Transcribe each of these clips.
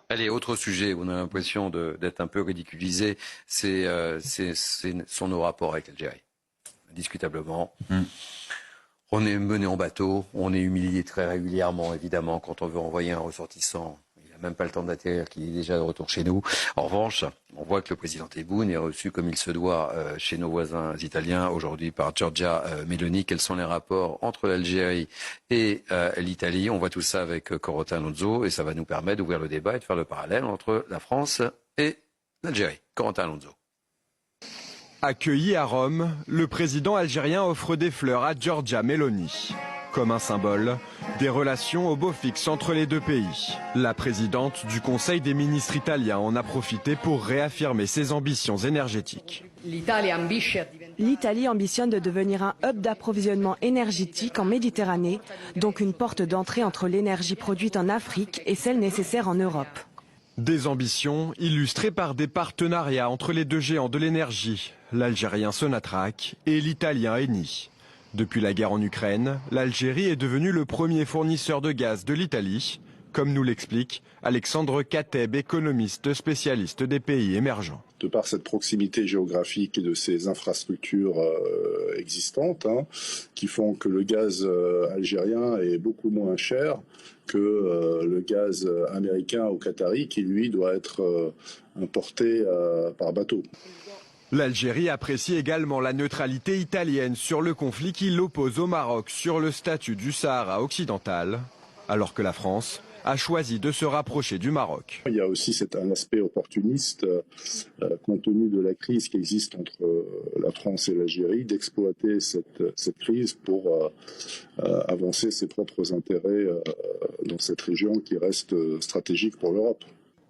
Allez, autre sujet où on a l'impression d'être un peu ridiculisé, sont nos rapports avec l'Algérie. Indiscutablement. On est mené en bateau, on est humilié très régulièrement, évidemment, quand on veut envoyer un ressortissant. Il n'a même pas le temps d'atterrir, qu'il est déjà de retour chez nous. En revanche, on voit que le président Tebboune est reçu comme il se doit chez nos voisins italiens, aujourd'hui par Giorgia Meloni. Quels sont les rapports entre l'Algérie et l'Italie? On voit tout ça avec Corentin Alonso et ça va nous permettre d'ouvrir le débat et de faire le parallèle entre la France et l'Algérie. Corentin Alonso. Accueilli à Rome, le président algérien offre des fleurs à Giorgia Meloni. Comme un symbole, des relations au beau fixe entre les deux pays. La présidente du Conseil des ministres italien en a profité pour réaffirmer ses ambitions énergétiques. L'Italie ambitionne de devenir un hub d'approvisionnement énergétique en Méditerranée, donc une porte d'entrée entre l'énergie produite en Afrique et celle nécessaire en Europe. Des ambitions illustrées par des partenariats entre les deux géants de l'énergie, l'algérien Sonatrach et l'italien Eni. Depuis la guerre en Ukraine, l'Algérie est devenue le premier fournisseur de gaz de l'Italie, comme nous l'explique Alexandre Kateb, économiste spécialiste des pays émergents. De par cette proximité géographique et de ces infrastructures existantes, qui font que le gaz algérien est beaucoup moins cher que le gaz américain ou qatari, qui lui doit être importé par bateau. L'Algérie apprécie également la neutralité italienne sur le conflit qui l'oppose au Maroc sur le statut du Sahara occidental, alors que la France a choisi de se rapprocher du Maroc. Il y a aussi un aspect opportuniste, compte tenu de la crise qui existe entre la France et l'Algérie, d'exploiter cette crise pour avancer ses propres intérêts dans cette région qui reste stratégique pour l'Europe.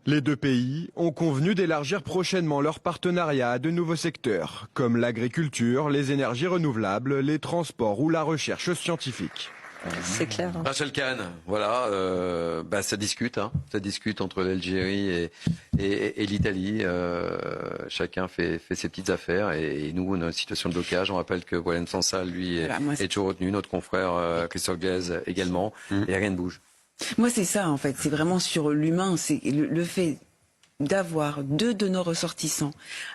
Les deux pays ont convenu d'élargir prochainement leur partenariat à de nouveaux secteurs, comme l'agriculture, les énergies renouvelables, les transports ou la recherche scientifique. C'est clair. Rachel Kahn, voilà, ça discute entre l'Algérie et l'Italie. Chacun fait ses petites affaires et nous, on a une situation de blocage. On rappelle que Boualem Sansal, lui, est toujours retenu, notre confrère Christophe Guez également, et rien ne bouge. Moi, c'est ça, en fait. C'est vraiment sur l'humain. C'est le fait d'avoir deux de nos ressortissants,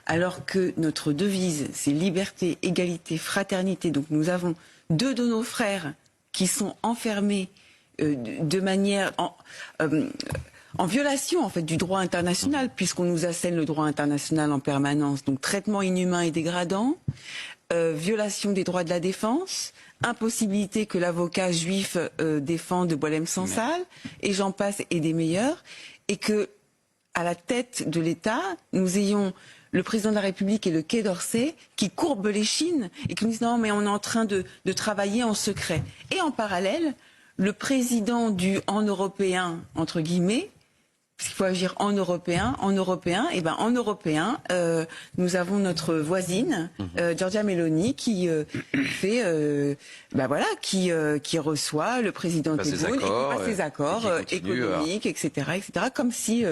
alors que notre devise, c'est liberté, égalité, fraternité. Donc, nous avons deux de nos frères qui sont enfermés de manière en violation en fait du droit international, puisqu'on nous assène le droit international en permanence. Donc traitement inhumain et dégradant, violation des droits de la défense, impossibilité que l'avocat juif défende Boualem Sansal, et j'en passe et des meilleurs, et que à la tête de l'État, nous ayons le président de la République et le Quai d'Orsay qui courbent les chines et qui nous disent non mais on est en train de travailler en secret. Et en parallèle, le président du en européen, entre guillemets, puisqu'il faut agir en européen, nous avons notre voisine, Giorgia Meloni, qui qui reçoit le président Tebboune et qui passe ses accords économiques, etc., comme si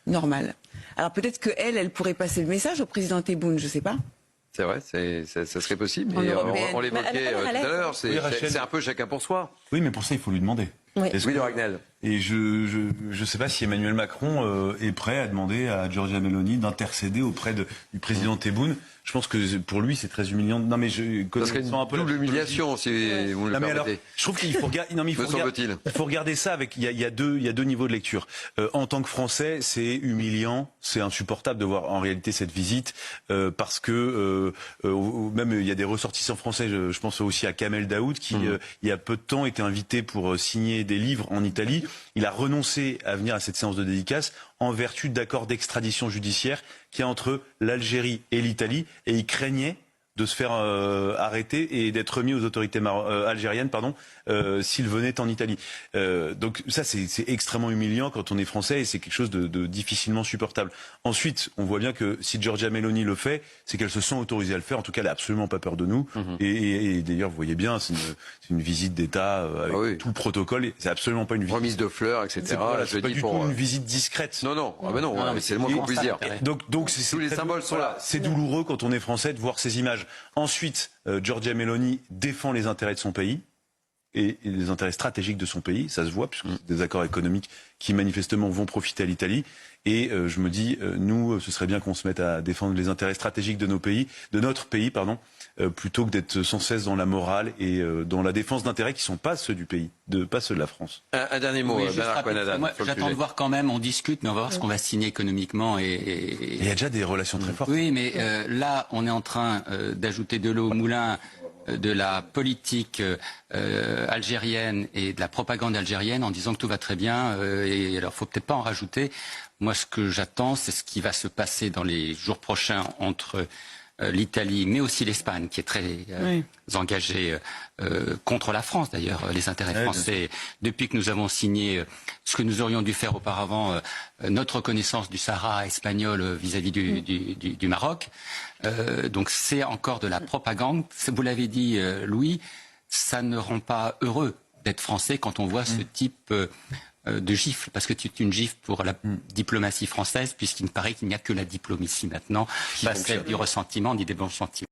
normal. Alors peut-être qu'elle pourrait passer le message au président Tebboune, je ne sais pas. C'est vrai, ça serait possible. Et on l'évoquait tout à l'heure, c'est un peu chacun pour soi. Oui, mais pour ça, il faut lui demander. Oui, de Ragnel. Et je ne sais pas si Emmanuel Macron est prêt à demander à Giorgia Meloni d'intercéder auprès du président Tebboune. Je pense que pour lui, c'est très humiliant. Non, mais parce qu'il y a une double humiliation, si vous me le permettez. Alors, je trouve qu'il faut regarder. Non, mais il faut regarder ça avec. Il y a deux niveaux de lecture. En tant que Français, c'est humiliant, c'est insupportable de voir en réalité cette visite parce que même il y a des ressortissants français. Je pense aussi à Kamel Daoud qui, il y a peu de temps, était invité pour signer des livres en Italie. Il a renoncé à venir à cette séance de dédicace en vertu d'accords d'extradition judiciaire qu'il y a entre l'Algérie et l'Italie, et il craignait de se faire arrêter et d'être remis aux autorités algériennes s'il venait en Italie. Donc ça, c'est extrêmement humiliant quand on est français et c'est quelque chose de difficilement supportable. Ensuite, on voit bien que si Giorgia Meloni le fait, c'est qu'elle se sent autorisée à le faire. En tout cas, elle n'a absolument pas peur de nous. Et d'ailleurs, vous voyez bien, c'est une visite d'État avec tout le protocole. C'est absolument pas une visite. Remise de fleurs, etc. C'est pas du tout une visite discrète. Non, mais c'est le moins qu'on puisse dire. Donc tous les symboles sont là. C'est douloureux quand on est français de voir ces images. Ensuite, Giorgia Meloni défend les intérêts de son pays. et les intérêts stratégiques de son pays, ça se voit, puisque c'est des accords économiques qui manifestement vont profiter à l'Italie. Et je me dis, nous, ce serait bien qu'on se mette à défendre les intérêts stratégiques de notre pays, plutôt que d'être sans cesse dans la morale et dans la défense d'intérêts qui ne sont pas ceux du pays, pas ceux de la France. Un dernier mot, Bernard Cohen-Adan. Moi, j'attends de voir quand même, on discute, mais on va voir ce qu'on va signer économiquement. Il y a déjà des relations très fortes. Oui, mais là, on est en train d'ajouter de l'eau au moulin de la politique algérienne et de la propagande algérienne en disant que tout va très bien. Et alors, faut peut-être pas en rajouter. Moi, ce que j'attends, c'est ce qui va se passer dans les jours prochains entre l'Italie, mais aussi l'Espagne, qui est très engagée contre la France, d'ailleurs, les intérêts français. Depuis que nous avons signé ce que nous aurions dû faire auparavant, notre reconnaissance du Sahara espagnol vis-à-vis du Maroc. Donc c'est encore de la propagande. Vous l'avez dit, Louis, ça ne rend pas heureux d'être français quand on voit ce type de gifle, parce que c'est une gifle pour la diplomatie française, puisqu'il me paraît qu'il n'y a que la diplomatie maintenant, pas celle du ressentiment ni des bons sentiments.